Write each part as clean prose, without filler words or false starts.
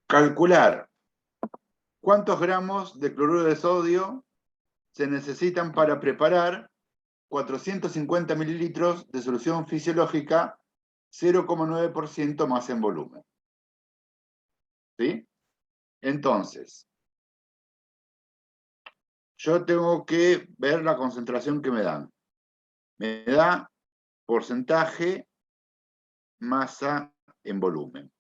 Calcular cuántos gramos de cloruro de sodio se necesitan para preparar 450 mililitros de solución fisiológica 0,9% más en volumen. ¿Sí? Entonces, yo tengo que ver la concentración que me dan. Me da porcentaje, masa en volumen.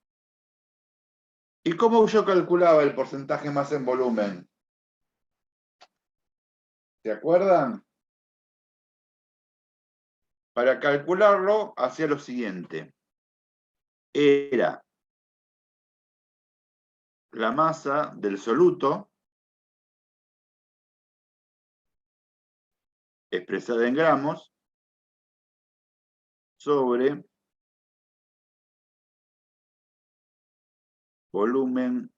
¿Y cómo yo calculaba el porcentaje masa en volumen? ¿Se acuerdan? Para calcularlo, hacía lo siguiente. Era la masa del soluto, expresada en gramos, sobre volumen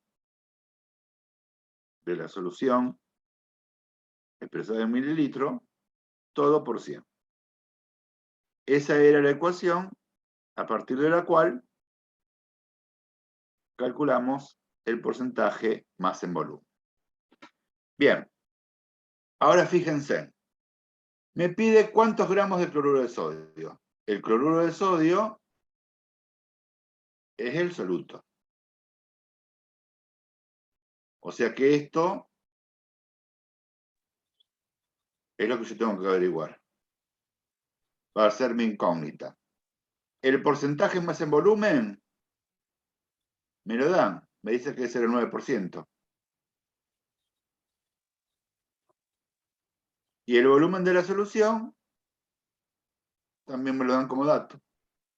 de la solución, expresada en mililitros, todo por 100. Esa era la ecuación a partir de la cual calculamos el porcentaje más en volumen. Bien, ahora fíjense, me pide cuántos gramos de cloruro de sodio. El cloruro de sodio es el soluto. O sea que esto es lo que yo tengo que averiguar. Va a ser mi incógnita. El porcentaje más en volumen me lo dan. Me dice que es el 9%. Y el volumen de la solución también me lo dan como dato.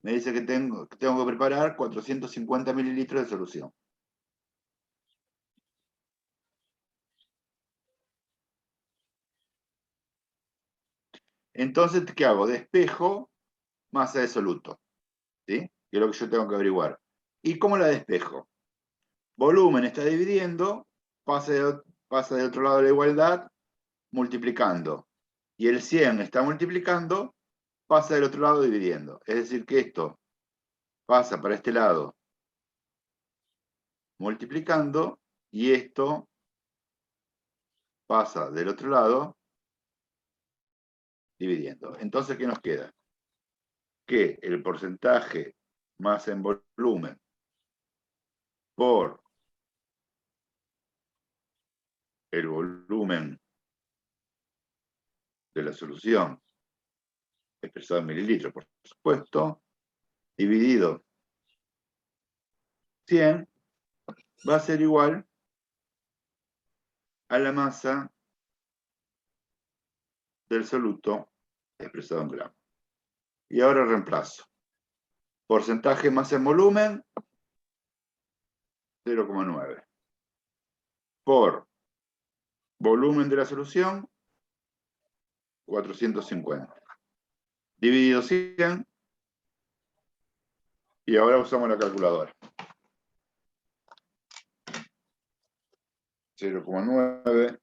Me dice que tengo que preparar 450 mililitros de solución. Entonces, ¿qué hago? Despejo masa de soluto. ¿Sí? Que es lo que yo tengo que averiguar. ¿Y cómo la despejo? Volumen está dividiendo, pasa del otro lado de la igualdad, multiplicando. Y el 100 está multiplicando, pasa del otro lado dividiendo. Es decir, que esto pasa para este lado multiplicando, y esto pasa del otro lado dividiendo. Entonces, ¿qué nos queda? Que el porcentaje más en volumen por el volumen de la solución, expresado en mililitros, por supuesto, dividido 100, va a ser igual a la masa del soluto expresado en gramos. Y ahora reemplazo. Porcentaje masa en volumen, 0,9. Por volumen de la solución, 450. Dividido 100. Y ahora usamos la calculadora. 0,9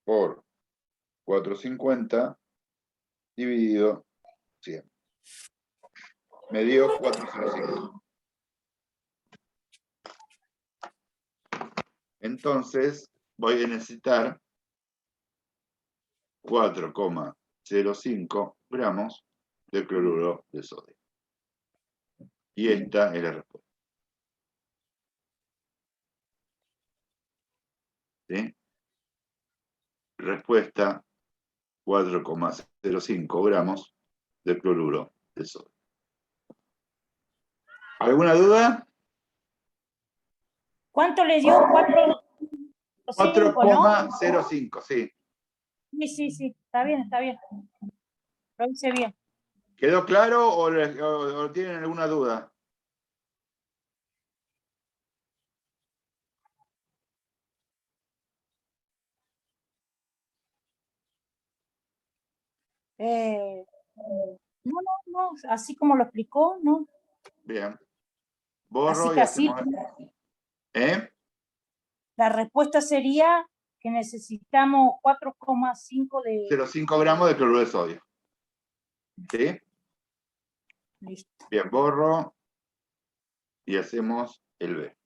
por 450 dividido 100. Me dio 405. Entonces voy a necesitar 4,05 gramos de cloruro de sodio. Y esta es la respuesta. ¿Sí? Respuesta: 4,05 gramos de cloruro de sodio. ¿Alguna duda? ¿Cuánto le dio? 4,05, sí. Sí, está bien. Lo hice bien. ¿Quedó claro o tienen alguna duda? No, así como lo explicó, ¿no? Bien. Borro Así y que así, hacemos... ¿Eh? la respuesta sería que necesitamos 4,5 de... 0,5 gramos de cloruro de sodio. ¿Sí? Listo. Bien, borro y hacemos el B.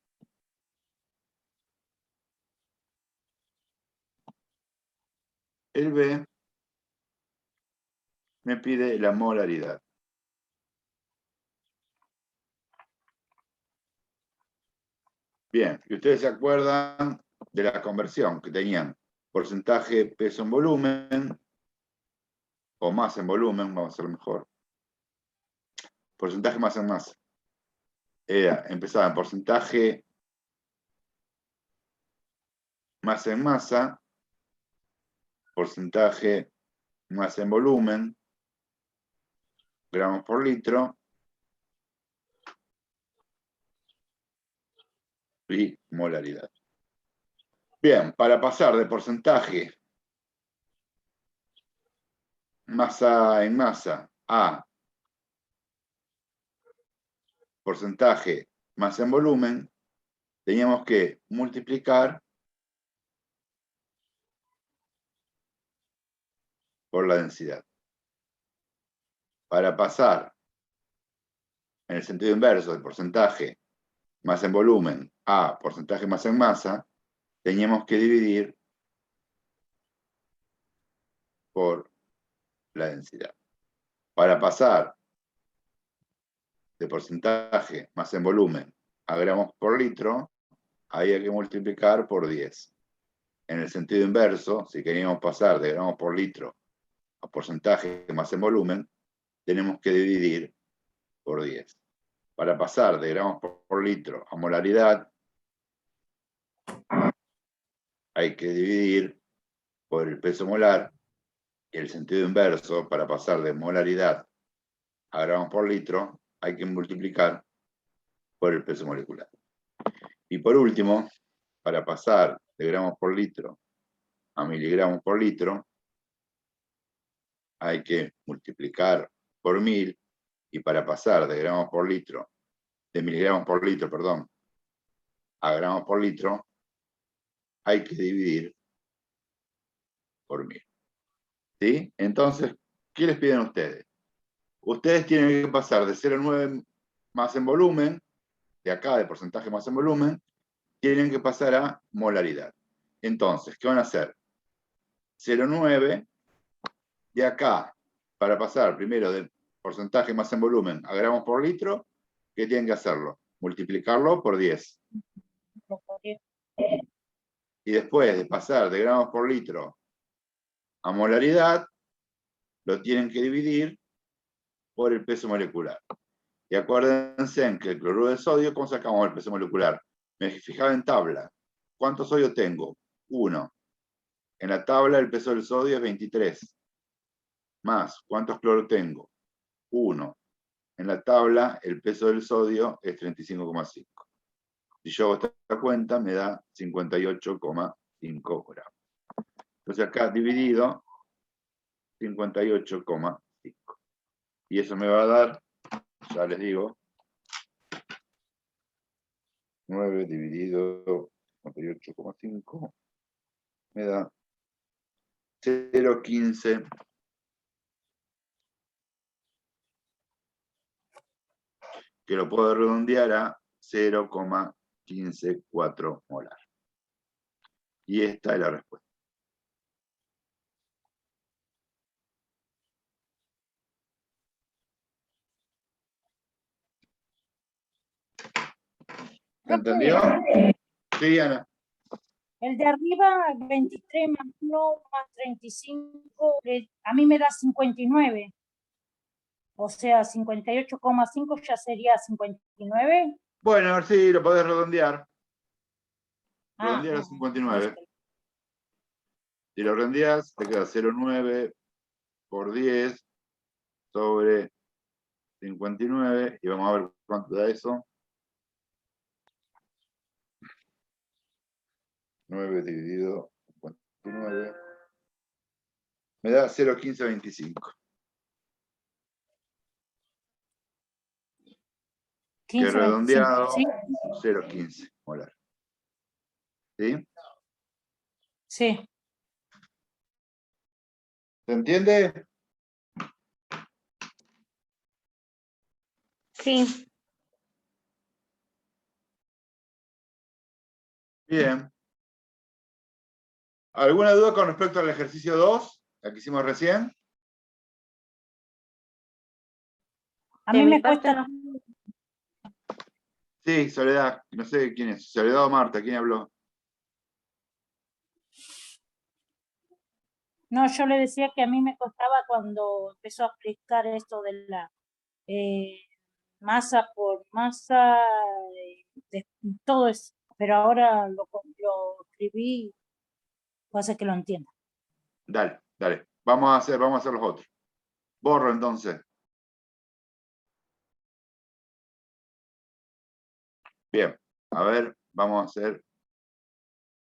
El B me pide la molaridad. Bien, y ustedes se acuerdan de la conversión que tenían porcentaje peso en volumen, o masa en volumen, vamos a hacer mejor. Porcentaje masa en masa. Empezaba en porcentaje masa en masa, porcentaje masa en volumen, gramos por litro, y molaridad. Bien, para pasar de porcentaje masa en masa a porcentaje masa en volumen, teníamos que multiplicar por la densidad. Para pasar en el sentido inverso de porcentaje masa en volumen a porcentaje masa en masa, teníamos que dividir por la densidad. Para pasar de porcentaje masa en volumen a gramos por litro, había que multiplicar por 10. En el sentido inverso, si queríamos pasar de gramos por litro a porcentaje masa en volumen, tenemos que dividir por 10. Para pasar de gramos por litro a molaridad, hay que dividir por el peso molar, y el sentido inverso, para pasar de molaridad a gramos por litro, hay que multiplicar por el peso molecular. Y por último, para pasar de gramos por litro a miligramos por litro, hay que multiplicar por 1000, y para pasar de gramos por litro, de miligramos por litro, perdón, a gramos por litro, hay que dividir por 1000. ¿Sí? Entonces, ¿qué les piden ustedes? Ustedes tienen que pasar de 0,9 más en volumen, de acá de porcentaje más en volumen, tienen que pasar a molaridad. Entonces, ¿qué van a hacer? 0,9 de acá, para pasar primero de porcentaje más en volumen a gramos por litro, ¿qué tienen que hacerlo? Multiplicarlo por 10. Y después de pasar de gramos por litro a molaridad, lo tienen que dividir por el peso molecular. Y acuérdense en que el cloruro de sodio, ¿cómo sacamos el peso molecular? Me fijaba en tabla. ¿Cuánto sodio tengo? 1. En la tabla el peso del sodio es 23. Más, ¿cuántos cloro tengo? 1. En la tabla el peso del sodio es 35,5. Si yo hago esta cuenta, me da 58,5 gramos. Entonces acá dividido 58,5. Y eso me va a dar, ya les digo, 9 dividido 58,5 me da 0,15 que lo puedo redondear a 0,154 molar. Y esta es la respuesta. ¿Se entendió? Sí, Ana. El de arriba, 23 más 1 más 35, a mí me da 59. O sea, 58,5 ya sería 59. Bueno, a ver si lo podés redondear. Redondear a listo. 59. Si lo redondeas, te queda 0,9 por 10 sobre 59. Y vamos a ver cuánto da eso. 9 dividido 59. Me da 0,1525. Que redondeado, ¿sí? 0,15 molar. ¿Sí? Sí. ¿Se entiende? Sí. Bien. ¿Alguna duda con respecto al ejercicio 2? La que hicimos recién. A mí me cuesta. no. Sí, Soledad. No sé quién es. Soledad o Marta. ¿Quién habló? No, yo le decía que a mí me costaba cuando empezó a explicar esto de la masa por masa, todo eso. Pero ahora lo escribí, pasa que lo entiendo. Dale, dale. Vamos a hacer los otros. Borro entonces. Bien. A ver, vamos a hacer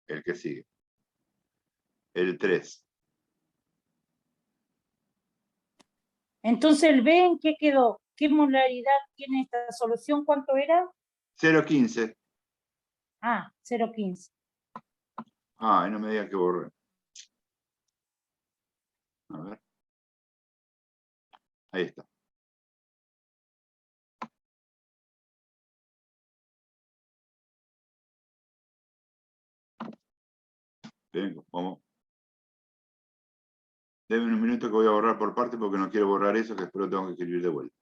el que sigue. El 3. Entonces el B, ¿en qué quedó? ¿Qué molaridad tiene esta solución? ¿Cuánto era? 0,15. Ah, 0,15. Ah, no me digan que borré. A ver. Ahí está. Bien, vamos. Denme un minuto que voy a borrar por parte porque no quiero borrar eso, que después lo tengo que escribir de vuelta.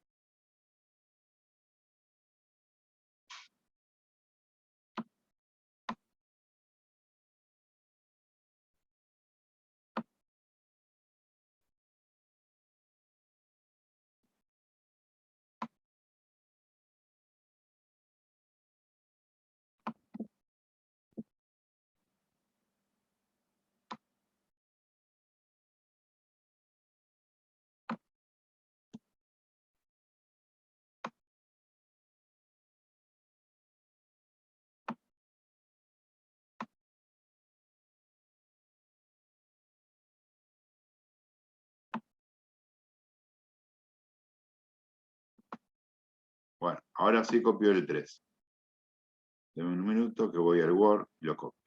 Bueno, ahora sí copio el 3. Denme un minuto que voy al Word y lo copio.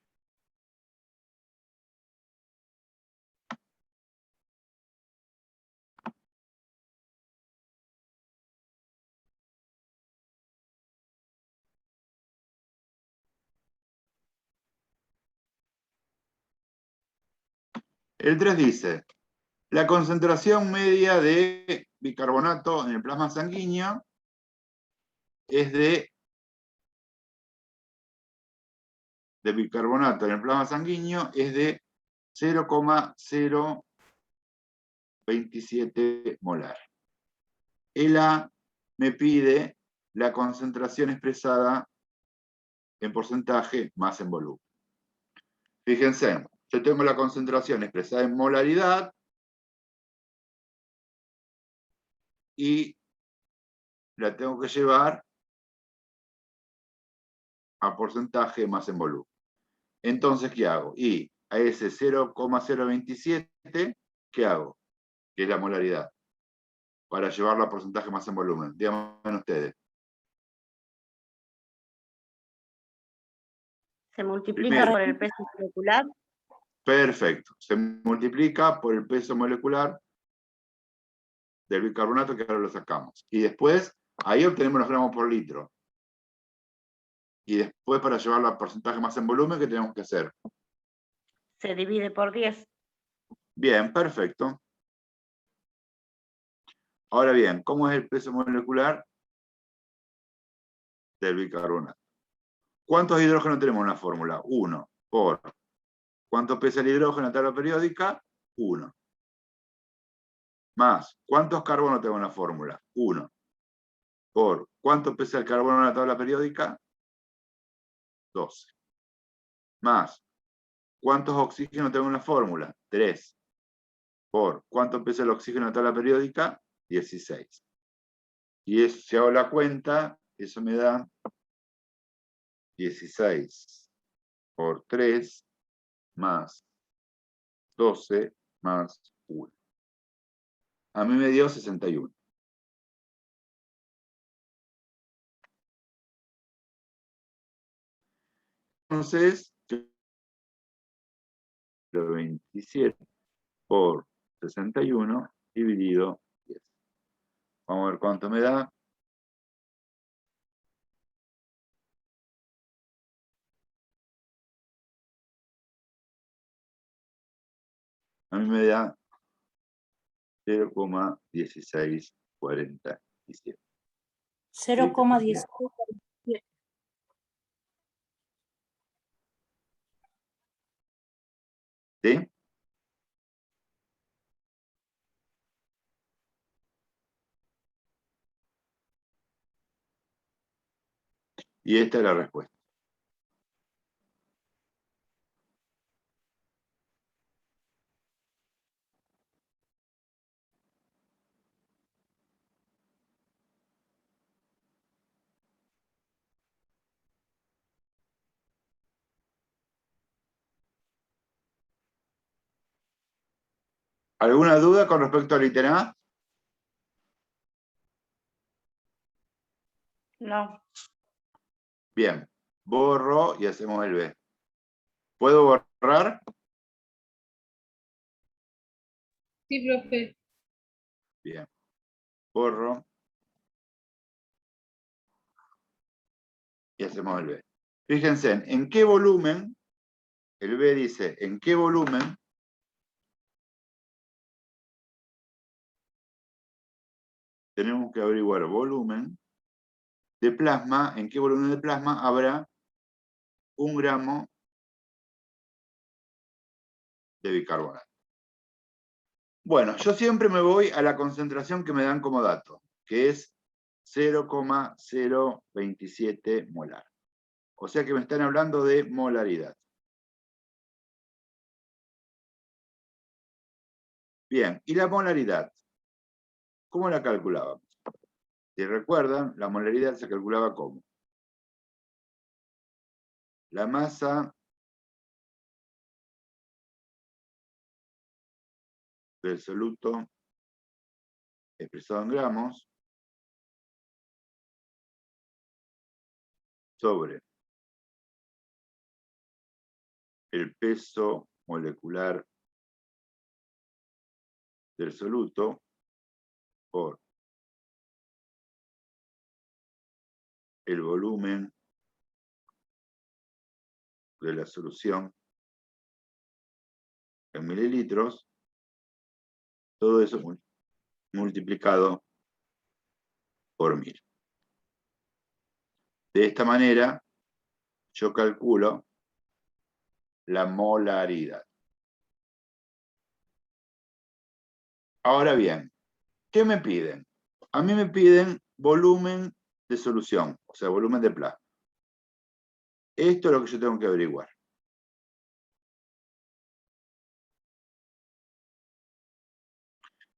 El 3 dice, la concentración media de bicarbonato en el plasma sanguíneo es de bicarbonato en el plasma sanguíneo es de 0,027 molar. El A me pide la concentración expresada en porcentaje más en volumen. Fíjense, yo tengo la concentración expresada en molaridad y la tengo que llevar a porcentaje más en volumen. Entonces, ¿qué hago? Y a ese 0,027, ¿qué hago? Que es la molaridad, para llevarlo a porcentaje más en volumen. Díganme ustedes. Se multiplica Primero. por el peso molecular. Perfecto. Se multiplica por el peso molecular del bicarbonato que ahora lo sacamos. Y después, ahí obtenemos los gramos por litro. Y después, para llevarlo a porcentaje más en volumen, ¿qué tenemos que hacer? Se divide por 10. Bien, perfecto. Ahora bien, ¿cómo es el peso molecular del bicarbonato? ¿Cuántos hidrógenos tenemos en la fórmula? 1 por ¿cuánto pesa el hidrógeno en la tabla periódica? 1. Más, ¿cuántos carbonos tengo en la fórmula? 1. Por ¿cuánto pesa el carbono en la tabla periódica? 12. Más, ¿cuántos oxígenos tengo en la fórmula? 3. Por ¿cuánto pesa el oxígeno en la tabla periódica? 16. Y eso, si hago la cuenta, eso me da 16 por 3 más 12 más 1. A mí me dio 61. Entonces, 27 por 61 dividido 10. Vamos a ver cuánto me da. A mí me da 0,1647. 0,16. ¿Sí? Y esta es la respuesta. ¿Alguna duda con respecto al ítem A? No. Bien. Borro y hacemos el B. ¿Puedo borrar? Sí, profe. Bien. Borro. Y hacemos el B. Fíjense, ¿en qué volumen? El B dice, ¿en qué volumen? Tenemos que averiguar volumen de plasma. ¿En qué volumen de plasma habrá 1 gramo de bicarbonato? Bueno, yo siempre me voy a la concentración que me dan como dato, que es 0,027 molar. O sea que me están hablando de molaridad. Bien, ¿y la molaridad? ¿Cómo la calculábamos? Si recuerdan, la molaridad se calculaba como la masa del soluto expresado en gramos sobre el peso molecular del soluto por el volumen de la solución en mililitros, todo eso multiplicado por 1000. De esta manera, yo calculo la molaridad. Ahora bien, ¿qué me piden? A mí me piden volumen de solución, o sea, volumen de plasma. Esto es lo que yo tengo que averiguar.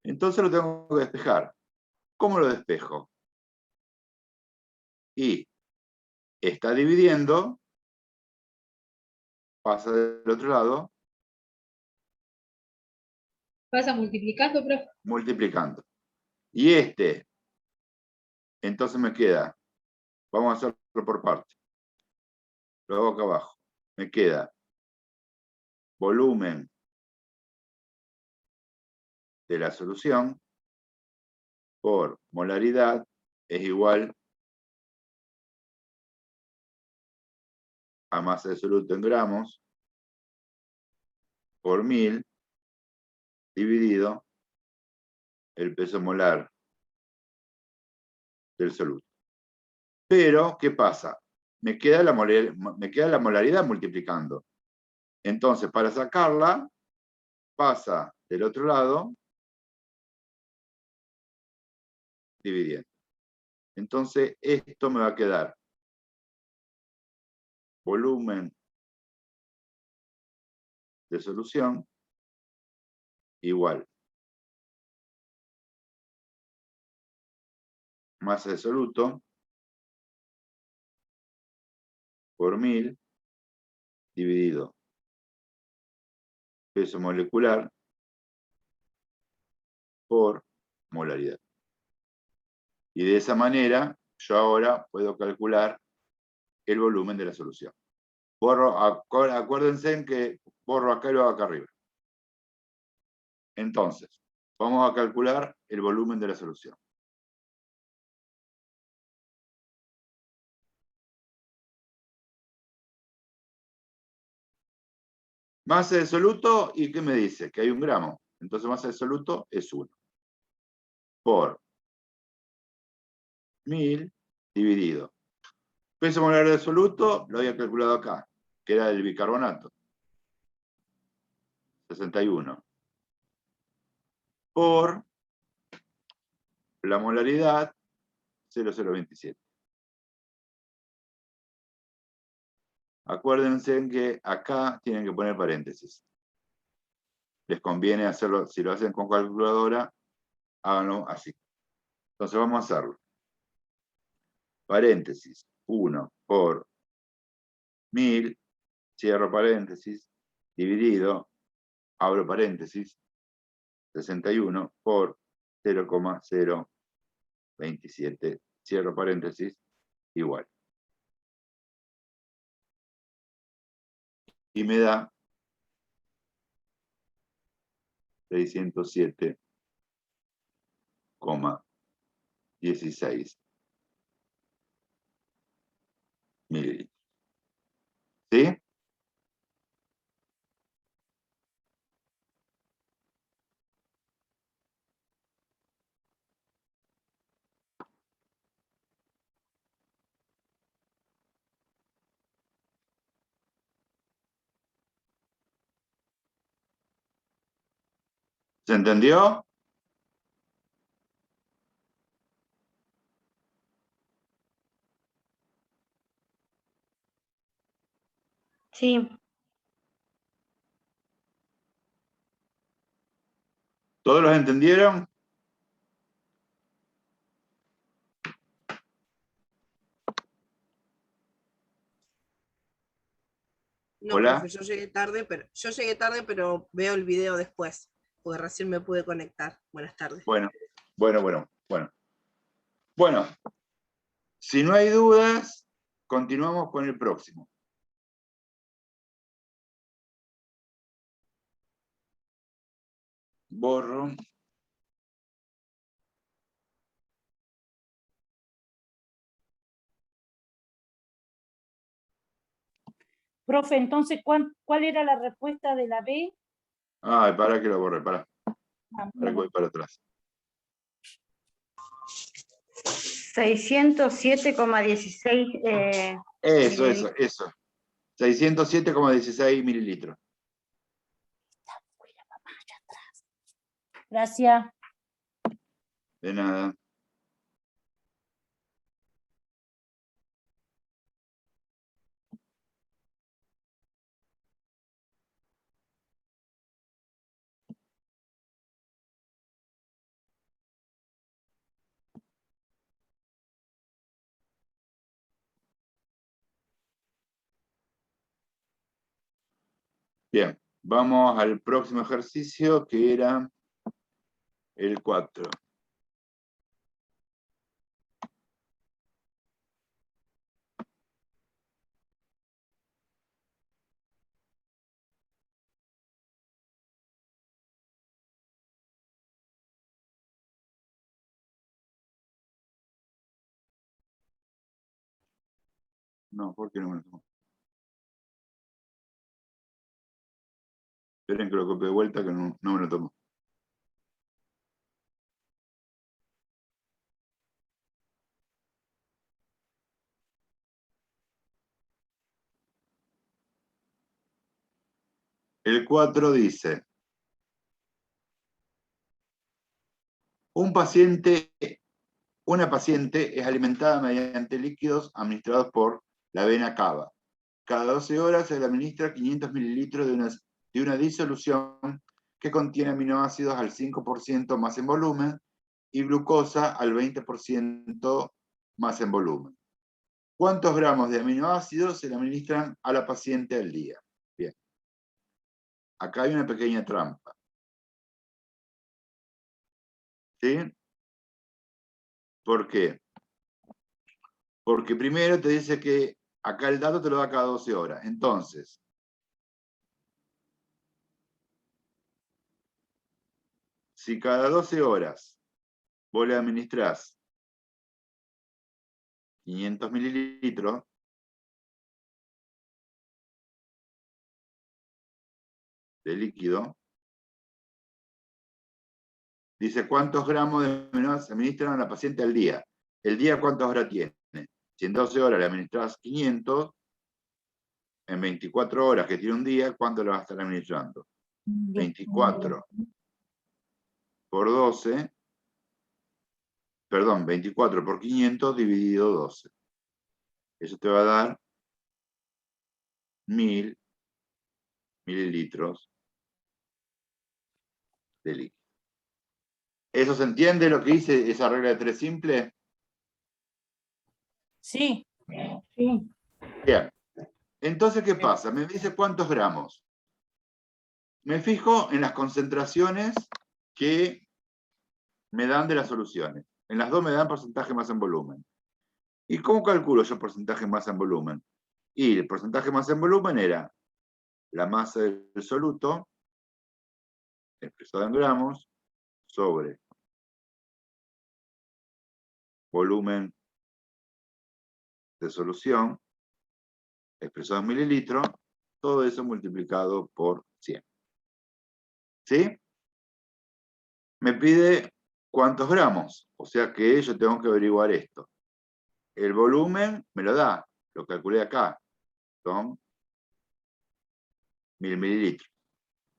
Entonces lo tengo que despejar. ¿Cómo lo despejo? Y está dividiendo, pasa del otro lado, ¿Pasa multiplicando, profe? multiplicando. Y este, entonces me queda, vamos a hacerlo por partes. Lo hago acá abajo. Me queda volumen de la solución por molaridad es igual a masa de soluto en gramos por 1000 dividido el peso molar del soluto. Pero, ¿qué pasa? Me queda la molaridad multiplicando. Entonces, para sacarla, pasa del otro lado dividiendo. Entonces, esto me va a quedar volumen de solución igual masa de soluto por 1000 dividido peso molecular por molaridad. Y de esa manera, yo ahora puedo calcular el volumen de la solución. Acuérdense en que borro acá y lo hago acá arriba. Entonces, vamos a calcular el volumen de la solución. Masa de soluto, ¿y qué me dice? Que hay 1 gramo. Entonces masa de soluto es 1. Por 1000 dividido. Peso molar de soluto lo había calculado acá, que era el bicarbonato. 61. Por la molaridad 0,027. Acuérdense que acá tienen que poner paréntesis. Les conviene hacerlo, si lo hacen con calculadora, háganlo así. Entonces vamos a hacerlo. Paréntesis, 1 por 1000, cierro paréntesis, dividido, abro paréntesis, 61 por 0,027, cierro paréntesis, igual. Y me da 607,16 mililitros. ¿Sí? ¿Se entendió? Sí, ¿Todos los entendieron? No, ¿Hola? profe, yo llegué tarde, pero veo el video después, porque recién me pude conectar. Buenas tardes. Bueno. Bueno, si no hay dudas, continuamos con el próximo. Borro. Profe, entonces, ¿cuál era la respuesta de la B? Ay, para que lo borre, para Ah, que bueno. voy para atrás. 607,16. Eso. 607,16 mililitros. Gracias. De nada. Bien, vamos al próximo ejercicio, que era el 4. No, ¿por qué no me lo tomo? Esperen que lo copie de vuelta, que no me lo tomo. El 4 dice: una paciente es alimentada mediante líquidos administrados por la vena cava. Cada 12 horas se le administra 500 mililitros de una disolución que contiene aminoácidos al 5% más en volumen y glucosa al 20% más en volumen. ¿Cuántos gramos de aminoácidos se le administran a la paciente al día? Bien. Acá hay una pequeña trampa. ¿Sí? ¿Por qué? Porque primero te dice que acá el dato te lo da cada 12 horas. Entonces, si cada 12 horas vos le administrás 500 mililitros, de líquido. Dice, ¿cuántos gramos de aminoácidos se administran a la paciente al día? ¿El día cuántas horas tiene? Si en 12 horas le administras 500, en 24 horas que tiene un día, ¿cuánto le va a estar administrando? 24 por 12, perdón, 24 por 500 dividido 12. Eso te va a dar 1000 mililitros de líquido. ¿Eso se entiende lo que dice esa regla de 3 simple? Sí, sí. Bien. Entonces, ¿qué pasa? Me dice cuántos gramos. Me fijo en las concentraciones que me dan de las soluciones. En las dos me dan porcentaje masa en volumen. ¿Y cómo calculo yo porcentaje masa en volumen? Y el porcentaje masa en volumen era la masa del soluto, expresado en gramos, sobre volumen de solución, expresado en mililitros, todo eso multiplicado por 100. ¿Sí? Me pide cuántos gramos, o sea que yo tengo que averiguar esto. El volumen me lo da, lo calculé acá, son 1000 mililitros.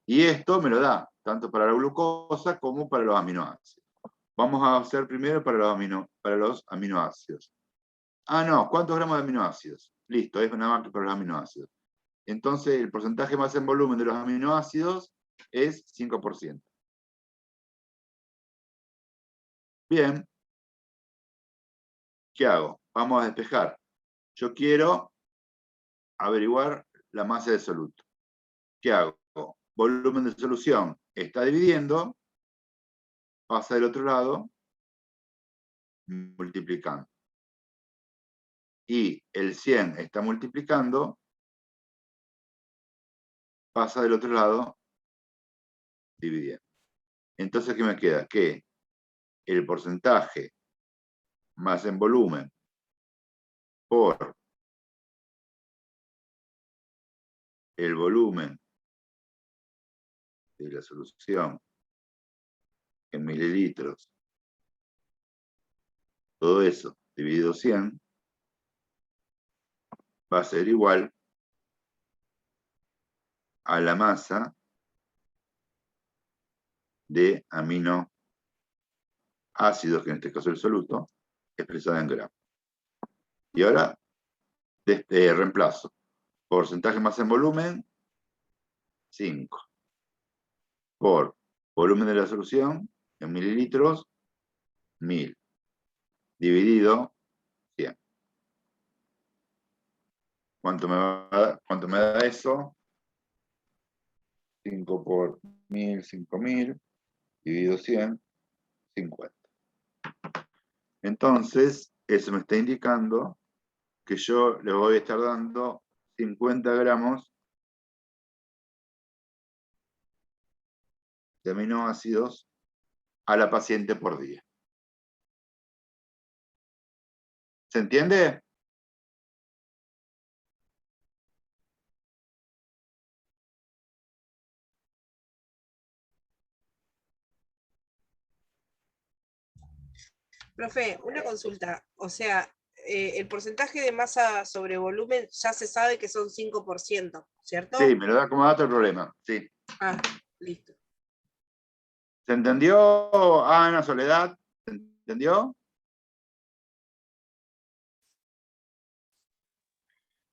Y esto me lo da, tanto para la glucosa como para los aminoácidos. Vamos a hacer primero para los aminoácidos. Ah, no, ¿cuántos gramos de aminoácidos? Listo, es nada más que para los aminoácidos. Entonces, el porcentaje más en volumen de los aminoácidos es 5%. Bien. ¿Qué hago? Vamos a despejar. Yo quiero averiguar la masa de soluto. ¿Qué hago? Volumen de solución está dividiendo, pasa del otro lado, multiplicando. Y el 100 está multiplicando, pasa del otro lado, dividiendo. Entonces, ¿qué me queda? Que el porcentaje más en volumen por el volumen de la solución en mililitros, todo eso dividido 100, va a ser igual a la masa de aminoácidos, que en este caso el soluto, expresada en gramos. Y ahora reemplazo. Porcentaje más en volumen, 5. Por volumen de la solución, en mililitros, 1000. Dividido 100. ¿Cuánto me da eso? 5 por 1000, 5000. Dividido 100, 50. Entonces, eso me está indicando que yo le voy a estar dando 50 gramos de aminoácidos a la paciente por día. ¿Se entiende? Profe, una consulta. O sea, el porcentaje de masa sobre volumen ya se sabe que son 5%, ¿cierto? Sí, me lo da como dato el problema. Sí. Ah, listo. ¿Se entendió, Ana, Soledad? ¿Se entendió?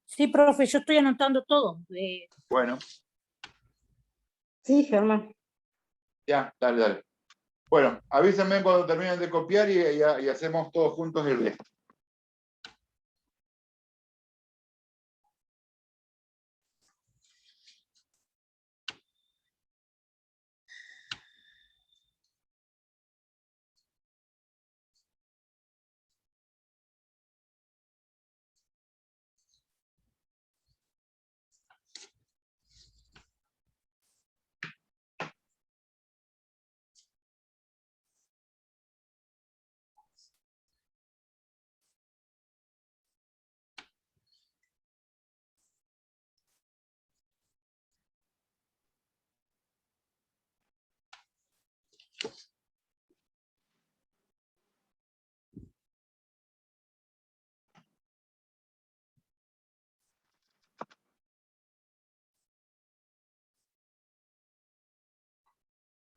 Sí, profe, yo estoy anotando todo. Bueno, Sí, Germán. ya, dale. Bueno, avísenme cuando terminen de copiar y hacemos todos juntos el resto.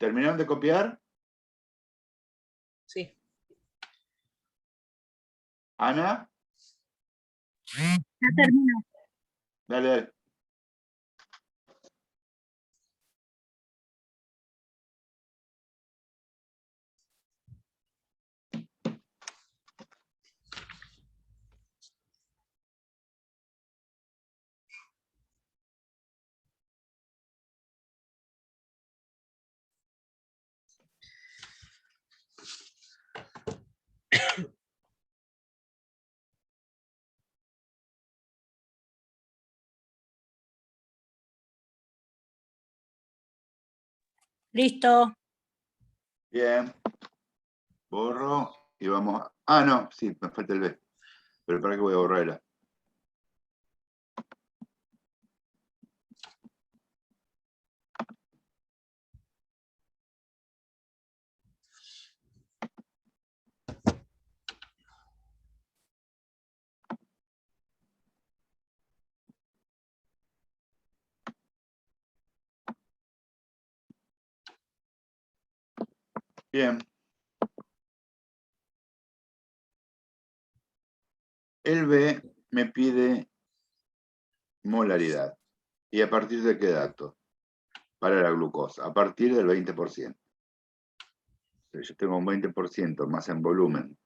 ¿Terminaron de copiar? Sí. ¿Ana? Ya terminó. Dale, dale. Listo. Bien. Borro y vamos a... Ah, no, sí, me falta el B. Pero para qué voy a borrar el A. Bien. El B me pide molaridad. ¿Y a partir de qué dato? Para la glucosa. A partir del 20%. Yo tengo un 20% más en volumen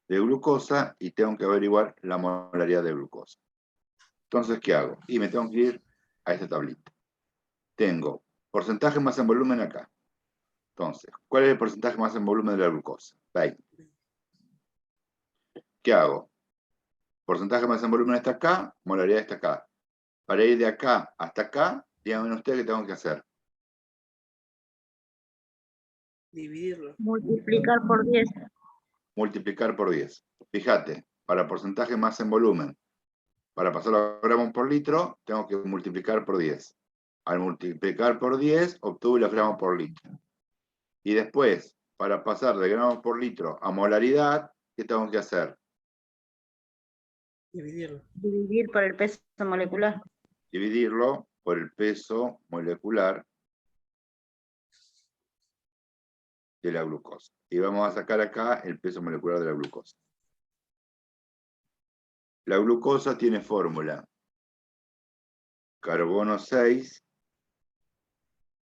de glucosa y tengo que averiguar la molaridad de glucosa. Entonces, ¿qué hago? Y me tengo que ir a esta tablita. Tengo porcentaje más en volumen acá. Entonces, ¿cuál es el porcentaje más en volumen de la glucosa? 20. ¿Qué hago? Porcentaje más en volumen está acá, molaridad está acá. Para ir de acá hasta acá, díganme ustedes qué tengo que hacer. Dividirlo. Multiplicar por 10. Multiplicar por 10. Fíjate, para porcentaje más en volumen, para pasarlo a gramos por litro, tengo que multiplicar por 10. Al multiplicar por 10, obtuve los gramos por litro. Y después, para pasar de gramos por litro a molaridad, ¿qué tengo que hacer? Dividirlo. Dividir por el peso molecular. Dividirlo por el peso molecular de la glucosa. Y vamos a sacar acá el peso molecular de la glucosa. La glucosa tiene fórmula carbono 6,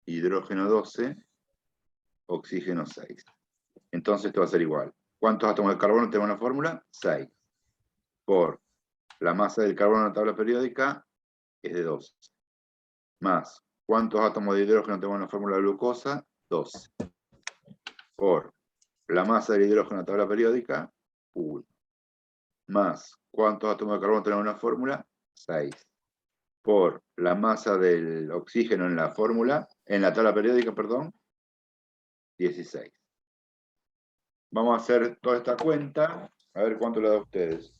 hidrógeno 12, oxígeno 6. Entonces esto va a ser igual. ¿Cuántos átomos de carbono tenemos en la fórmula? 6. Por la masa del carbono en la tabla periódica es de 12. Más, ¿cuántos átomos de hidrógeno tenemos en la fórmula de glucosa? 12. Por la masa del hidrógeno en la tabla periódica, 1. Más, ¿cuántos átomos de carbono tenemos en la fórmula? 6. Por la masa del oxígeno en la fórmula, en la tabla periódica, perdón, 16. Vamos a hacer toda esta cuenta, a ver cuánto le da a ustedes.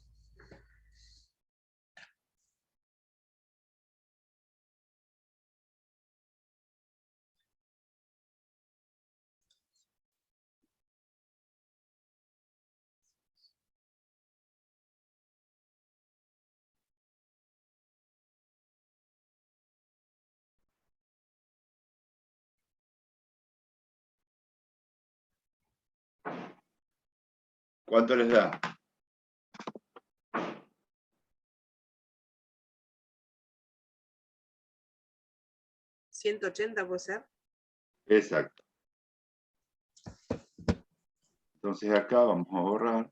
¿Cuánto les da? ¿180 puede ser? Exacto. Entonces acá vamos a borrar.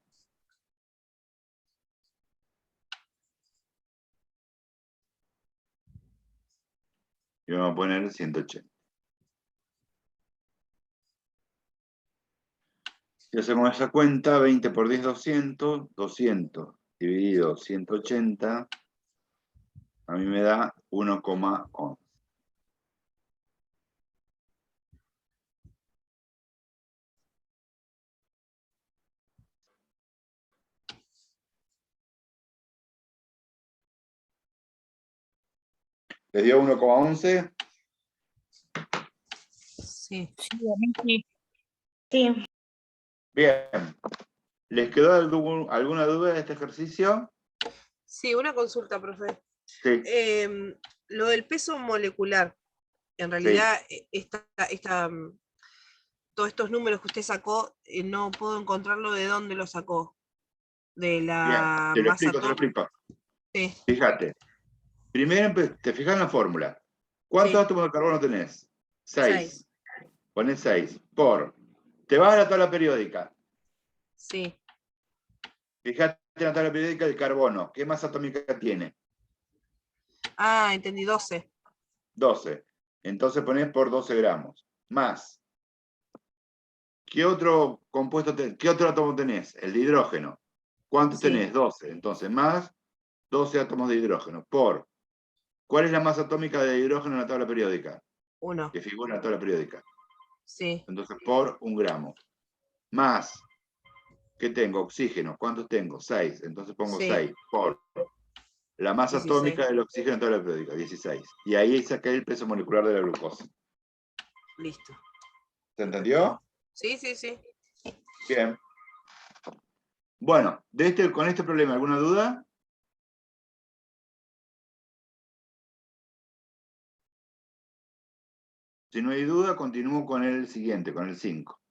Y vamos a poner 180. Si hacemos esa cuenta, 20 por 10, 200. 200 dividido 180, a mí me da 1,11. ¿Les dio 1,11? Sí. Sí, a mí sí. Sí, Bien. ¿Les quedó alguna duda de este ejercicio? Sí, una consulta, profe. Sí. Lo del peso molecular, En realidad, todos estos números que usted sacó, no puedo encontrarlo de dónde lo sacó. De Bien, la te lo masa explico, te lo explico. Sí, Fíjate. Primero te fijas en la fórmula. ¿Cuántos Sí. átomos de carbono tenés? 6. 6. Ponés 6 por. Te vas a la tabla periódica. Sí. Fíjate en la tabla periódica del carbono. ¿Qué masa atómica tiene? Ah, entendí, 12. 12. Entonces ponés por 12 gramos. Más. ¿Qué otro compuesto qué otro átomo tenés? El de hidrógeno. ¿Cuántos Sí. tenés? 12. Entonces, más 12 átomos de hidrógeno. Por. ¿Cuál es la masa atómica de hidrógeno en la tabla periódica? 1. Que figura en la tabla periódica. Sí. Entonces, por 1 gramo. Más. ¿Qué tengo? Oxígeno. ¿Cuántos tengo? 6. Entonces pongo Sí. 6 por la masa 16. atómica del oxígeno en la tabla periódica, 16. Y ahí saqué el peso molecular de la glucosa. Listo. ¿Se entendió? Sí, sí, sí. Bien. Bueno, con este problema, ¿alguna duda? Si no hay duda, continúo con el siguiente, con el 5.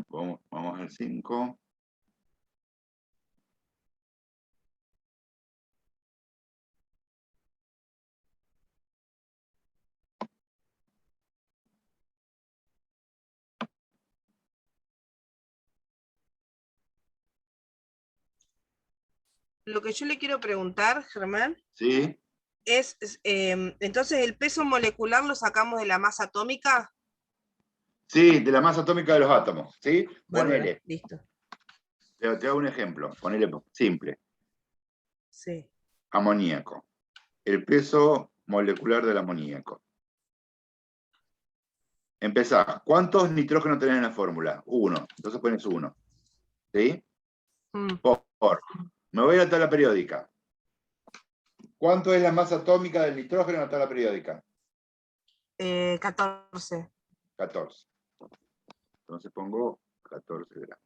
Vamos al 5. Lo que yo le quiero preguntar, Germán, ¿Sí? entonces el peso molecular lo sacamos de la masa atómica. Sí, de la masa atómica de los átomos. ¿Sí? Bárbaro, Ponele. listo. Te hago un ejemplo. Ponele simple. Sí. Amoníaco. El peso molecular del amoníaco. Empezás. ¿Cuántos nitrógenos tenés en la fórmula? 1. Entonces pones 1. ¿Sí? Por. Me voy a la tabla periódica. ¿Cuánto es la masa atómica del nitrógeno en la tabla periódica? 14. 14. Entonces pongo 14 gramos.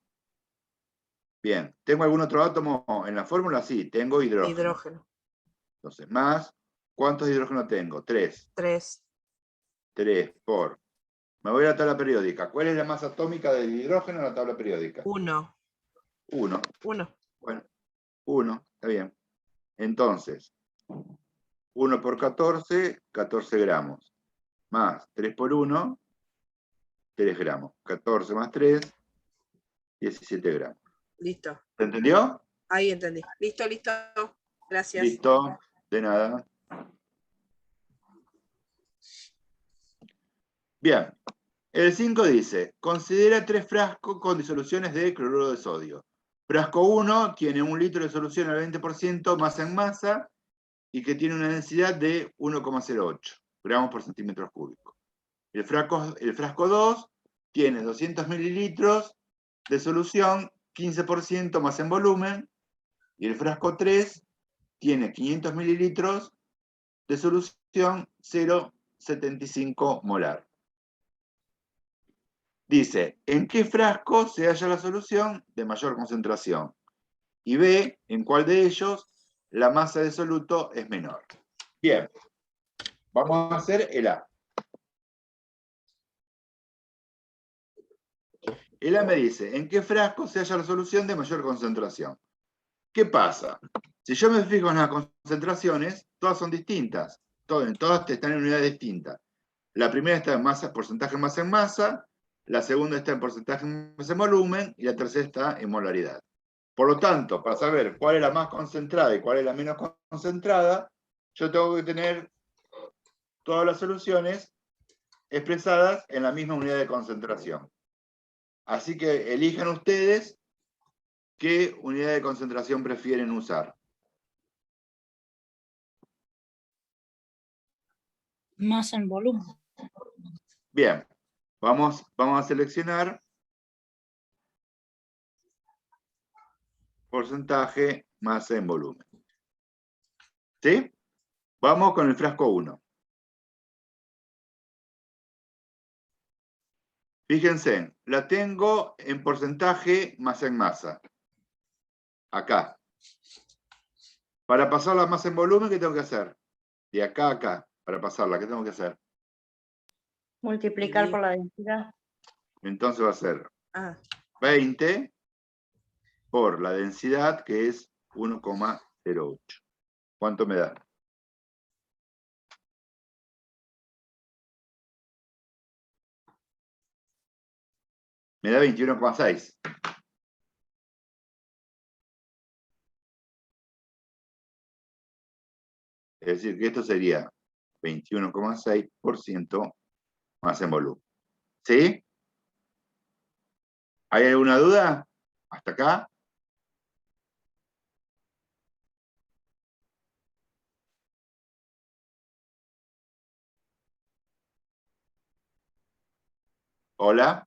Bien. ¿Tengo algún otro átomo en la fórmula? Sí, tengo hidrógeno. Hidrógeno. Entonces, más. ¿Cuántos hidrógenos tengo? 3. 3. 3 por. Me voy a la tabla periódica. ¿Cuál es la masa atómica del hidrógeno en la tabla periódica? 1. 1. 1. Bueno, 1. Está bien. Entonces, 1 por 14, 14 gramos. Más 3 por 1, 3 gramos. 14 más 3, 17 gramos. Listo. ¿Se entendió? Ahí entendí. Listo, listo. Gracias. Listo. De nada. Bien. El 5 dice, considera 3 frascos con disoluciones de cloruro de sodio. Frasco 1 tiene 1 litro de solución al 20% masa en masa y que tiene una densidad de 1,08 gramos por centímetro cúbico. El frasco 2 tiene 200 mililitros de solución, 15% más en volumen, y el frasco 3 tiene 500 mililitros de solución, 0,75 molar. Dice, ¿en qué frasco se halla la solución de mayor concentración? Y ve en cuál de ellos la masa de soluto es menor. Bien, vamos a hacer el A. El A me dice, ¿en qué frasco se halla la solución de mayor concentración? ¿Qué pasa? Si yo me fijo en las concentraciones, todas son distintas. Todas están en unidades distintas. La primera está en masa, porcentaje masa en masa, la segunda está en porcentaje masa en volumen y la tercera está en molaridad. Por lo tanto, para saber cuál es la más concentrada y cuál es la menos concentrada, yo tengo que tener todas las soluciones expresadas en la misma unidad de concentración. Así que elijan ustedes qué unidad de concentración prefieren usar. Más en volumen. Bien, vamos a seleccionar porcentaje masa en volumen. ¿Sí? Vamos con el frasco 1. Fíjense, la tengo en porcentaje más en masa. Acá. Para pasarla más en volumen, ¿qué tengo que hacer? De acá a acá, para pasarla, ¿qué tengo que hacer? Multiplicar por la densidad. Entonces va a ser Ah, 20 por la densidad, que es 1,08. ¿Cuánto me da? Me da 21,6. Es decir, que esto sería 21,6% más en volumen. ¿Sí? ¿Hay alguna duda? ¿Hasta acá? ¿Hola?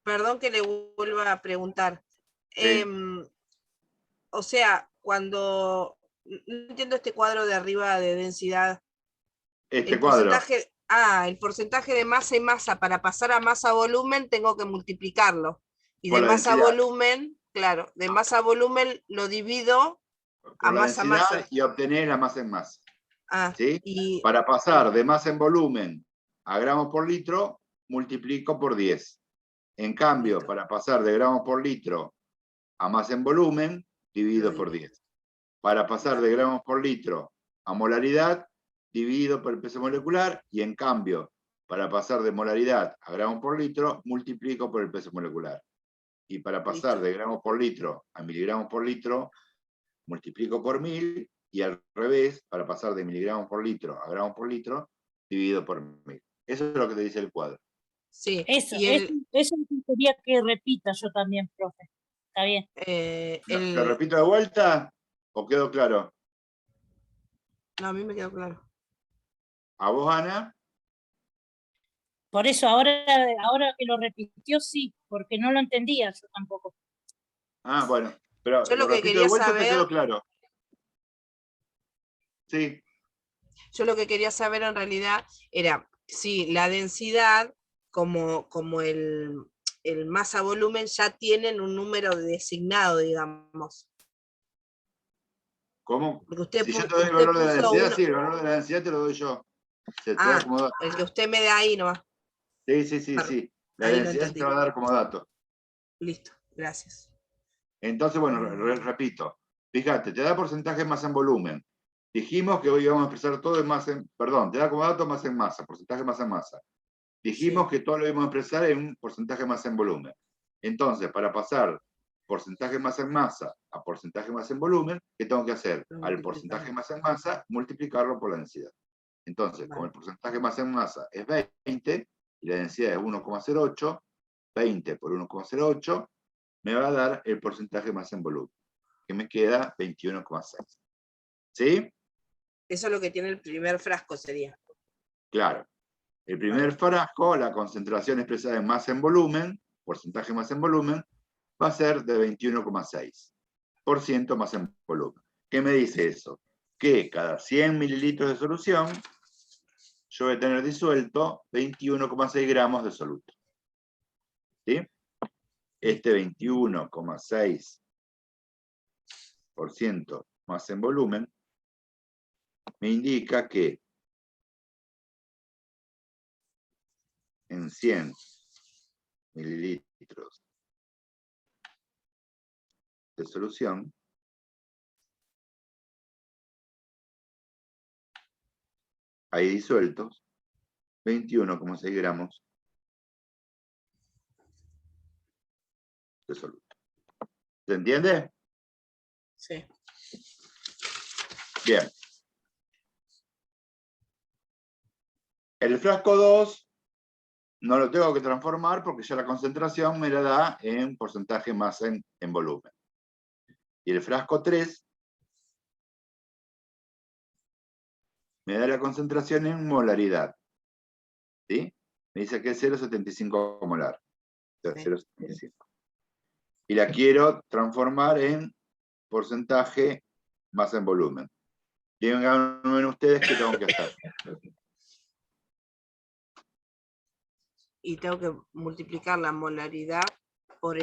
perdón que le vuelva a preguntar. Sí. O sea, cuando no entiendo este cuadro de arriba de densidad, Este el cuadro. porcentaje, el porcentaje de masa y masa para pasar a masa a volumen tengo que multiplicarlo. Y Por de la masa a densidad. volumen, claro, de masa a volumen lo divido a Por la masa densidad masa. y obtener la masa en masa. ¿Sí? Y Para pasar de masa en volumen a gramos por litro, multiplico por 10. En cambio, Listo. para pasar de gramos por litro a masa en volumen, divido por 10. Para pasar de gramos por litro a molaridad, divido por el peso molecular, y en cambio, para pasar de molaridad a gramos por litro, multiplico por el peso molecular. Y para pasar Listo. de gramos por litro a miligramos por litro, multiplico por 1000, y al revés, para pasar de miligramos por litro a gramos por litro, divido por 1000. Eso es lo que te dice el cuadro. Sí. Eso, Y eso quería que repita yo también, profe. Está bien. ¿Lo repito de vuelta o quedó claro? No, a mí me quedó claro. ¿A vos, Ana? Por eso ahora que lo repitió, sí, porque no lo entendía yo tampoco. Ah, bueno, pero Yo lo lo que repito de quería vuelta, te quedó saber, claro. Sí, yo lo que quería saber en realidad era si la densidad como el masa volumen ya tienen un número designado, digamos. ¿cómo? Porque usted, Si yo te doy el usted valor de la puso densidad, uno. sí, el valor de la densidad te lo doy yo. Se te da como dato. El que usted me da ahí nomás. Sí. La Ahí lo densidad se entendí. te va a dar como dato. Listo, gracias. Entonces, bueno, repito. Fíjate, te da porcentaje más en volumen. Dijimos que hoy íbamos a expresar todo en masa en... Perdón, te da como dato más en masa, porcentaje más en masa. Dijimos que todo lo íbamos a expresar en un porcentaje más en volumen. Entonces, para pasar porcentaje más en masa a porcentaje más en volumen, ¿qué tengo que hacer? Al porcentaje más en masa, multiplicarlo por la densidad. Entonces, como el porcentaje más en masa es 20 y la densidad es 1,08, 20 por 1,08 me va a dar el porcentaje más en volumen, que me queda 21,6. ¿Sí? Eso es lo que tiene el primer frasco, sería. Claro. El primer frasco, la concentración expresada en masa en volumen, porcentaje más en volumen, va a ser de 21,6% más en volumen. ¿Qué me dice eso? Que cada 100 mililitros de solución, yo voy a tener disuelto 21,6 gramos de soluto. ¿Sí? Este 21,6% más en volumen me indica que en 100 mililitros de solución hay disueltos 21,6 gramos de soluto. ¿Se entiende? Sí. Bien. El frasco 2 no lo tengo que transformar porque ya la concentración me la da en porcentaje más en volumen. Y el frasco 3 me da la concentración en molaridad. ¿Sí? Me dice que es 0,75 molar. 0,75. Y la quiero transformar en porcentaje más en volumen. Díganme ustedes qué tengo que hacer. y tengo que multiplicar la molaridad por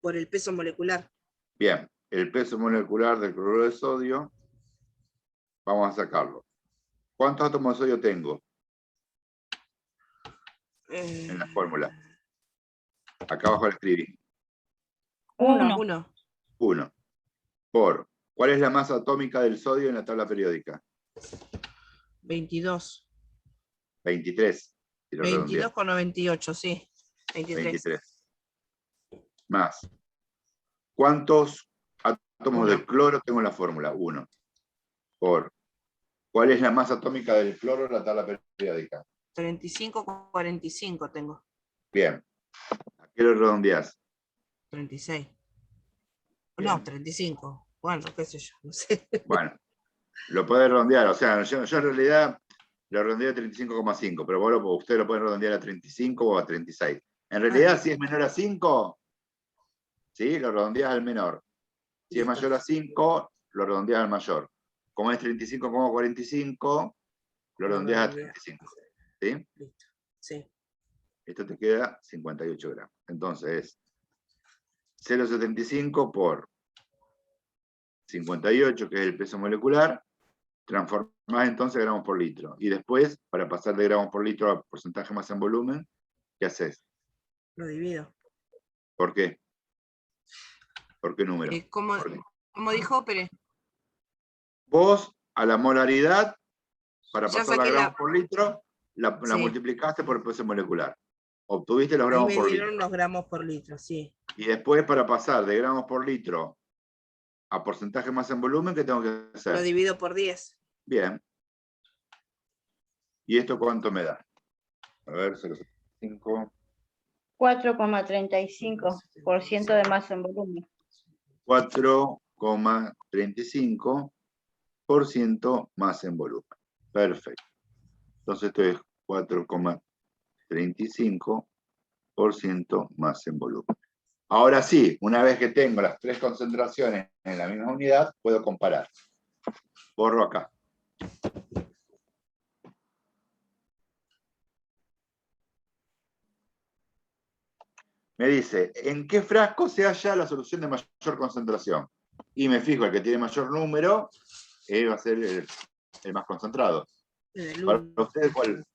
por el peso molecular. Bien, el peso molecular del cloruro de sodio, vamos a sacarlo. ¿Cuántos átomos de sodio tengo en la fórmula? Acá abajo lo escribí. 1. 1. 1. Por, ¿cuál es la masa atómica del sodio en la tabla periódica? 22. 23. Si lo redondeas. 22,98, sí. 23. 23. Más. ¿Cuántos átomos Uno. de cloro tengo en la fórmula? 1. Por, ¿cuál es la masa atómica del cloro en la tabla periódica? 35,45 tengo. Bien. ¿A qué lo redondeás? 36. Bien. No, 35. Bueno, qué sé yo, no sé. Bueno, lo podés redondear. O sea, yo en realidad lo redondeo a 35,5, pero usted lo puede redondear a 35 o a 36. En realidad, si es menor a 5, ¿sí? Lo redondeas al menor. Si es Listo. mayor a 5, lo redondeas al mayor. Como es 35,45, lo redondeas a 35. ¿Sí? Listo. Sí. Esto te queda 58 gramos. Entonces es 0,75 por 58, que es el peso molecular, transformás entonces gramos por litro. Y después, para pasar de gramos por litro a porcentaje masa en volumen, ¿qué haces? Lo divido. ¿Por qué? ¿Por qué número? ¿Cómo dijo Pérez? Vos, a la molaridad, para Ya pasar a saqué gramos por litro, la Sí. multiplicaste por el peso molecular. Obtuviste los Ahí gramos me por dieron litro. los gramos por litro, sí. Y después, para pasar de gramos por litro a porcentaje masa en volumen, ¿qué tengo que Lo hacer? divido por 10. Bien. ¿Y esto cuánto me da? A ver, 0,75. 4,35% de masa en volumen. 4,35% más en volumen. Perfecto. Entonces esto es 4,35% más en volumen. Ahora sí, una vez que tengo las tres concentraciones en la misma unidad, puedo comparar. Borro acá. Me dice, ¿en qué frasco se halla la solución de mayor concentración? Y me fijo, el que tiene mayor número va a ser el más concentrado. Para ustedes, ¿cuál?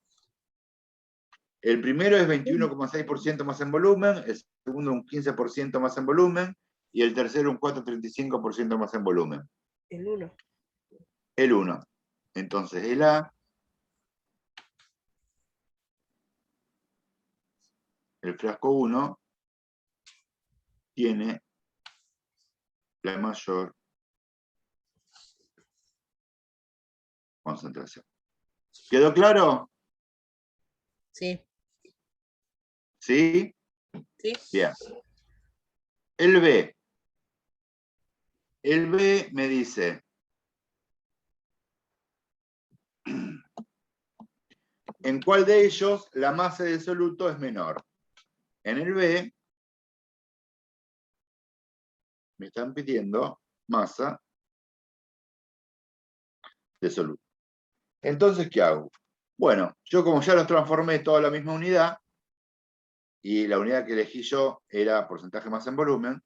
El primero es 21,6% más en volumen, el segundo un 15% más en volumen, y el tercero un 4,35% más en volumen. El 1. El 1. Entonces el A, el frasco 1, tiene la mayor concentración. ¿Quedó claro? Sí. ¿Sí? Sí. Bien. El B. El B me dice, ¿en cuál de ellos la masa del soluto es menor? En el B me están pidiendo masa de soluto. Entonces, ¿qué hago? Bueno, yo como ya los transformé toda a la misma unidad, y la unidad que elegí yo era porcentaje más en volumen,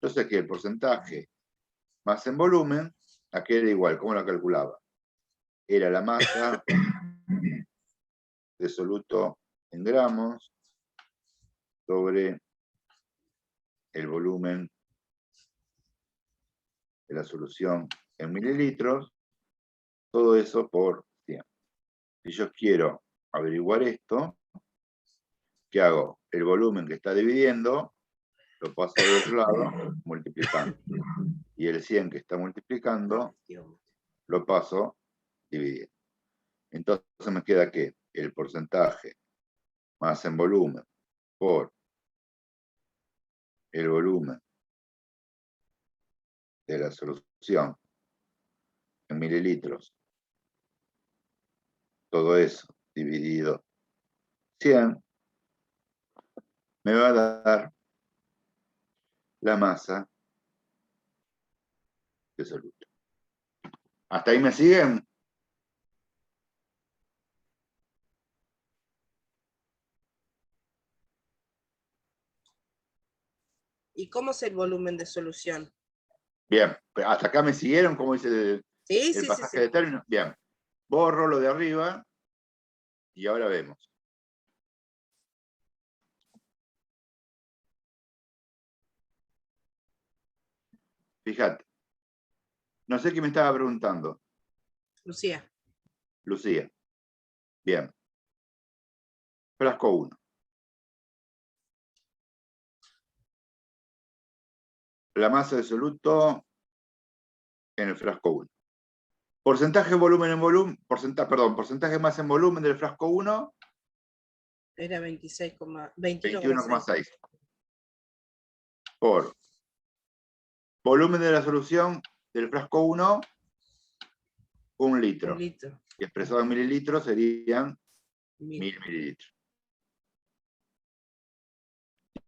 entonces que el porcentaje más en volumen, aquí era igual, ¿cómo lo calculaba? Era la masa de soluto en gramos sobre el volumen de la solución en mililitros, todo eso por 100. Si yo quiero averiguar esto, ¿qué hago? El volumen que está dividiendo, lo paso del otro lado, multiplicando. Y el 100 que está multiplicando, lo paso dividiendo. Entonces me queda que el porcentaje más en volumen por el volumen de la solución en mililitros, todo eso dividido 100, me va a dar la masa de soluto. ¿Hasta ahí me siguen? ¿Y cómo es el volumen de solución? Bien, hasta acá me siguieron, como dice Sí, el sí, sí, pasaje sí. de términos. Bien, borro lo de arriba y ahora vemos. Fíjate. No sé quién me estaba preguntando. Lucía. Lucía. Bien. Frasco 1. La masa de soluto en el frasco 1. Porcentaje volumen en volumen, porcentaje de masa en volumen del frasco 1, Era 21,6. 21,6. Por volumen de la solución del frasco 1, 1 litro. 1 litro. Y expresado en mililitros serían 1000. 1000 mililitros.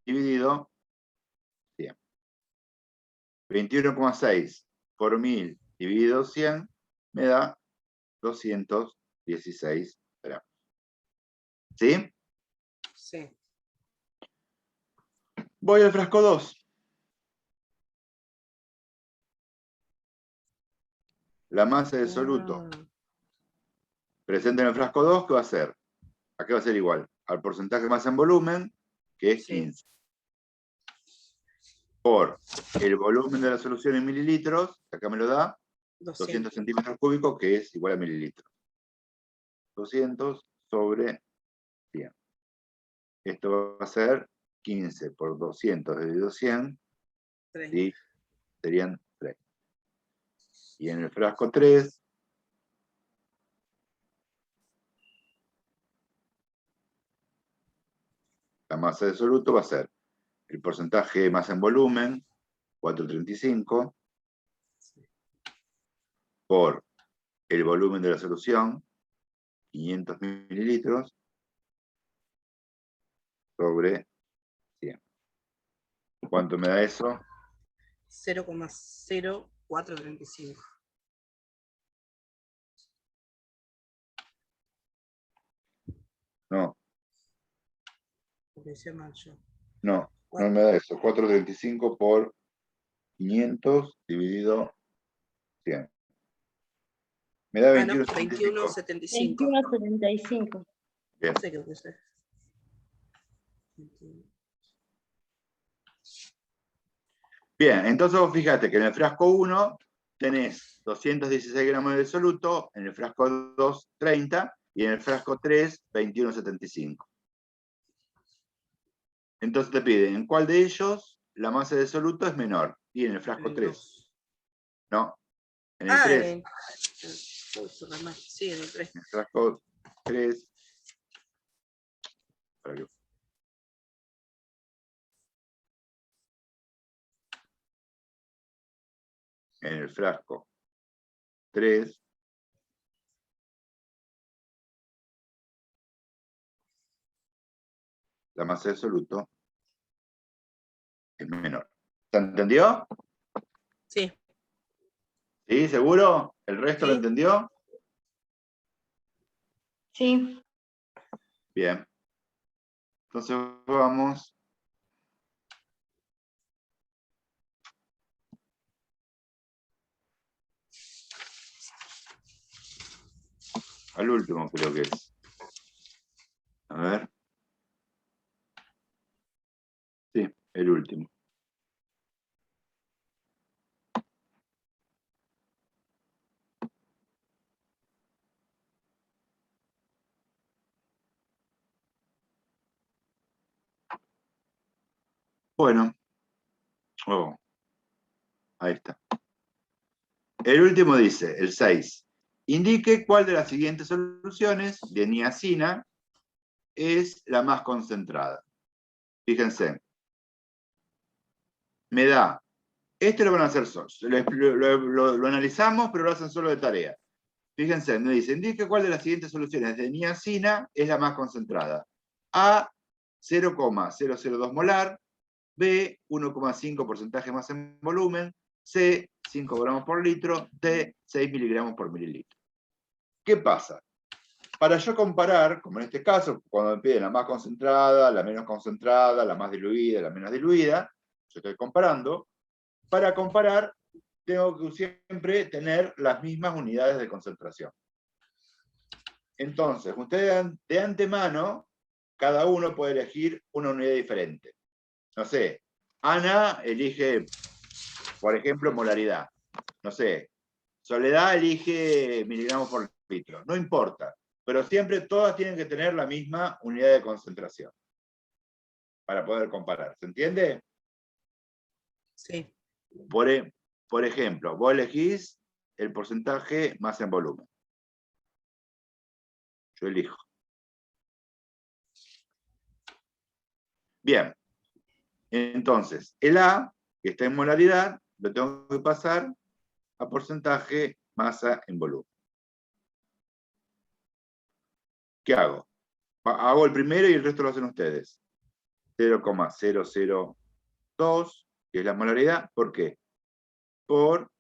Dividido 100. 21,6 por 1000 dividido 100 me da 216 gramos. ¿Sí? Sí. Voy al frasco 2. La masa de soluto presente en el frasco 2, ¿qué va a ser? ¿A qué va a ser igual? Al porcentaje de masa en volumen, que es Sí. 15. Por el volumen de la solución en mililitros, acá me lo da, 200 centímetros cúbicos, que es igual a mililitros. 200 sobre 100. Esto va a ser 15 por 200 dividido 100, y serían 3. Y en el frasco 3, la masa de soluto va a ser el porcentaje de masa en volumen, 435, por el volumen de la solución, 500 mililitros, sobre 100. ¿Cuánto me da eso? 0,0435. No, Porque decía mal yo. no me da eso. 435 por 500 dividido 100. Me da 21,75. 21,75. 21,75. Bien. No sé qué puse. Bien, entonces vos fíjate que en el frasco 1 tenés 216 gramos de soluto, en el frasco 2, 30, y en el frasco 3, 21,75. Entonces te piden, ¿en cuál de ellos la masa de soluto es menor? Y en el frasco 3. No, en el 3. Sí, en el 3. En el frasco 3. En el frasco 3, la masa de soluto es menor. ¿Se entendió? Sí. ¿Sí? ¿Seguro? ¿El resto lo Sí. entendió? Sí. Bien. Entonces vamos al último, creo que es. A ver. Sí, el último. Bueno. Oh, ahí está. El último dice, el 6. Indique cuál de las siguientes soluciones de niacina es la más concentrada. Fíjense. Me da. Este lo van a hacer solos. Lo analizamos, pero lo hacen solo de tarea. Fíjense, me dice, indique cuál de las siguientes soluciones de niacina es la más concentrada. A, 0,002 molar. B, 1,5 porcentaje más en volumen. C, 5 gramos por litro. D, 6 miligramos por mililitro. ¿Qué pasa? Para yo comparar, como en este caso, cuando me piden la más concentrada, la menos concentrada, la más diluida, la menos diluida, yo estoy comparando. Para comparar, tengo que siempre tener las mismas unidades de concentración. Entonces, ustedes de antemano, cada uno puede elegir una unidad diferente. No sé, Ana elige, por ejemplo, molaridad. No sé, Soledad elige miligramos por litro. No importa, pero siempre todas tienen que tener la misma unidad de concentración para poder comparar. ¿Se entiende? Sí. Por ejemplo, vos elegís el porcentaje más en volumen. Yo elijo. Bien. Entonces, el A, que está en molaridad, lo tengo que pasar a porcentaje masa en volumen. ¿Qué hago? Hago el primero y el resto lo hacen ustedes. 0,002, que es la molaridad. ¿Por qué? Por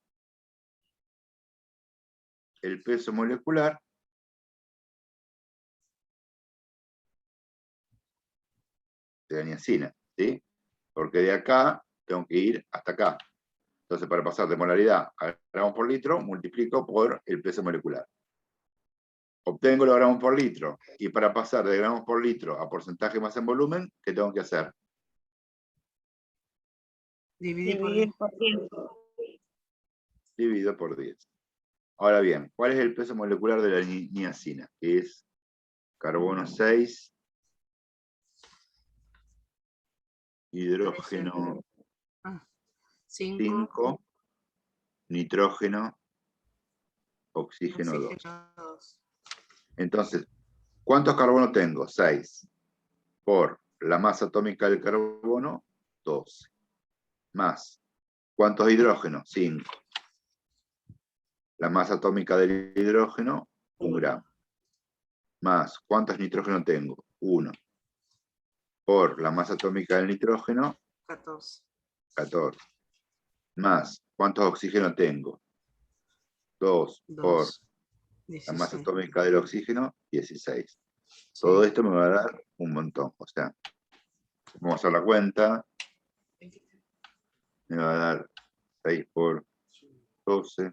el peso molecular de la niacina, ¿sí? Porque de acá tengo que ir hasta acá. Entonces, para pasar de molaridad a gramos por litro, multiplico por el peso molecular. Obtengo los gramos por litro. Y para pasar de gramos por litro a porcentaje más en volumen, ¿qué tengo que hacer? Dividir por Dividir 10. por 10. Dividido por 10. Ahora bien, ¿cuál es el peso molecular de la niacina? Que es carbono 6, hidrógeno 5, 5, nitrógeno, oxígeno 2. oxígeno 2. Entonces, ¿cuántos carbonos tengo? 6. Por la masa atómica del carbono, 12. Más, ¿cuántos hidrógenos? 5. La masa atómica del hidrógeno, 1 gramo. Más, ¿cuántos nitrógeno tengo? 1. Por la masa atómica del nitrógeno, 14. 14. Más, ¿cuántos oxígeno tengo? 2 por 2. la masa 16. atómica del oxígeno, 16. Sí. Todo esto me va a dar un montón. O sea, vamos a hacer la cuenta. Me va a dar 6 por 12.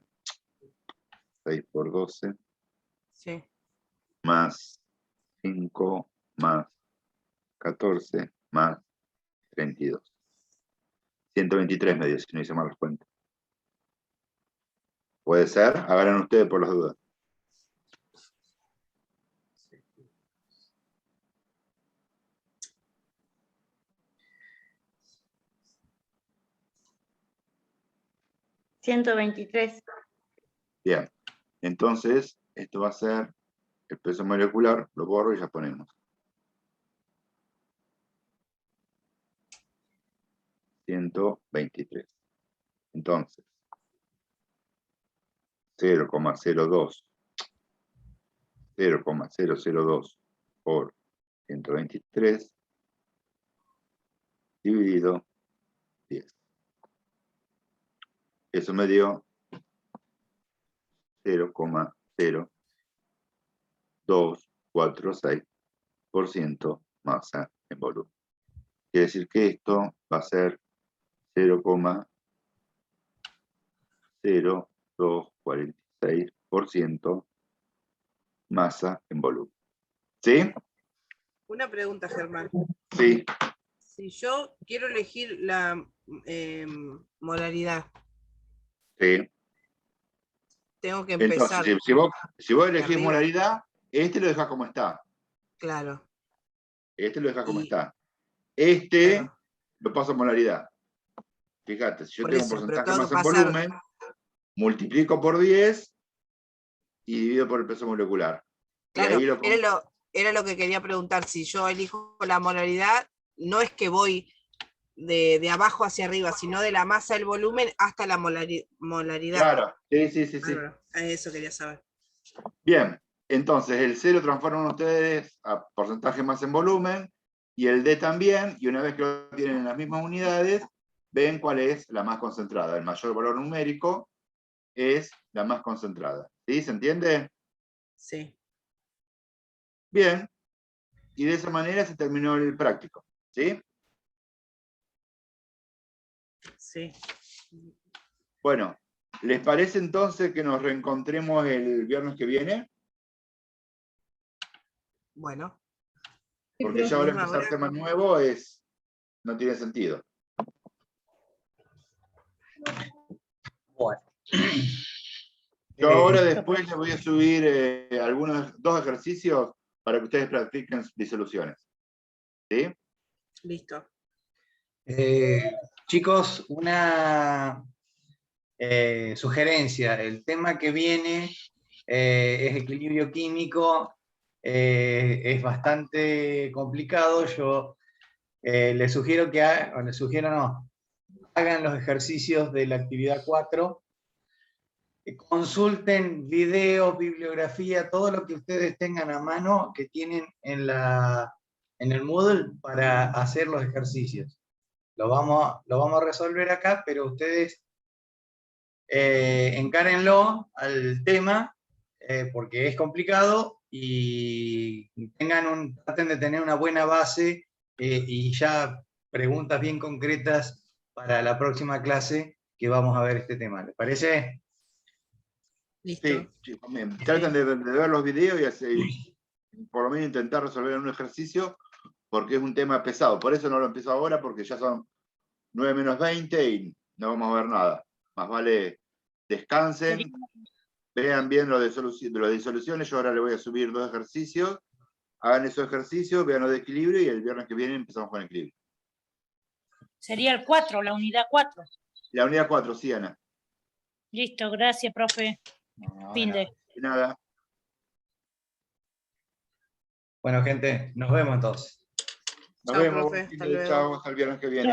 6 por 12. Sí. Más 5 más 14 más 32. 123 me dio, si no hice mal las cuentas. ¿Puede ser? Hagan ustedes por las dudas. $123. Bien. Entonces, esto va a ser el peso molecular, lo borro y ya ponemos. 123. Entonces, 0,02 por 123 dividido 10. Eso me dio 0,0246% masa en volumen. Quiere decir que esto va a ser 0,0246% masa en volumen. ¿Sí? Una pregunta, Germán. Sí. Si yo quiero elegir la molaridad, Sí. tengo que Entonces, empezar. si vos de elegís arriba. molaridad, este lo dejas como está. Claro. Este lo dejas como Y- está. Este Claro. lo paso a molaridad. Fíjate, si yo Por tengo un eso, pero porcentaje tengo más que en pasar. volumen, multiplico por 10 y divido por el peso molecular. Y Claro, ahí lo pongo. era lo que quería preguntar. Si yo elijo la molaridad, no es que voy de abajo hacia arriba, sino de la masa del volumen hasta la molaridad. Claro, sí. Bárbaro. Eso quería saber. Bien, entonces el C lo transforman ustedes a porcentaje más en volumen y el D también, y una vez que lo tienen en las mismas unidades, ven cuál es la más concentrada. El mayor valor numérico es la más concentrada. ¿Sí? ¿Se entiende? Sí. Bien, y de esa manera se terminó el práctico. ¿Sí? Sí. Bueno, ¿les parece entonces que nos reencontremos el viernes que viene? Bueno, Sí, Porque ya profe. ahora Misma empezar hora. tema nuevo no tiene sentido. Bueno. Yo ahora después les voy a subir dos ejercicios para que ustedes practiquen disoluciones. ¿Sí? Listo. Chicos, una sugerencia. El tema que viene es equilibrio químico. Es bastante complicado. Yo les sugiero que hagan los ejercicios de la actividad 4. Consulten videos, bibliografía, todo lo que ustedes tengan a mano que tienen en el Moodle para hacer los ejercicios. Lo vamos a resolver acá, pero ustedes encárenlo al tema porque es complicado y traten de tener una buena base y ya preguntas bien concretas para la próxima clase que vamos a ver este tema. ¿Les parece? Listo. Sí, chicos, bien. Traten de ver los videos y por lo menos intentar resolver un ejercicio, porque es un tema pesado. Por eso no lo empiezo ahora, porque ya son 9 menos 20 y no vamos a ver nada. Más vale descansen, vean bien lo de disoluciones. Yo ahora le voy a subir 2 ejercicios, hagan esos ejercicios, vean lo de equilibrio y el viernes que viene empezamos con equilibrio. Sería el 4, la unidad 4. La unidad 4, sí, Ana. Listo, gracias, profe. Fin de. De nada. Bueno, gente, nos vemos entonces. Nos Chao, vemos. profe. Hasta Chao, luego. hasta el viernes que viene.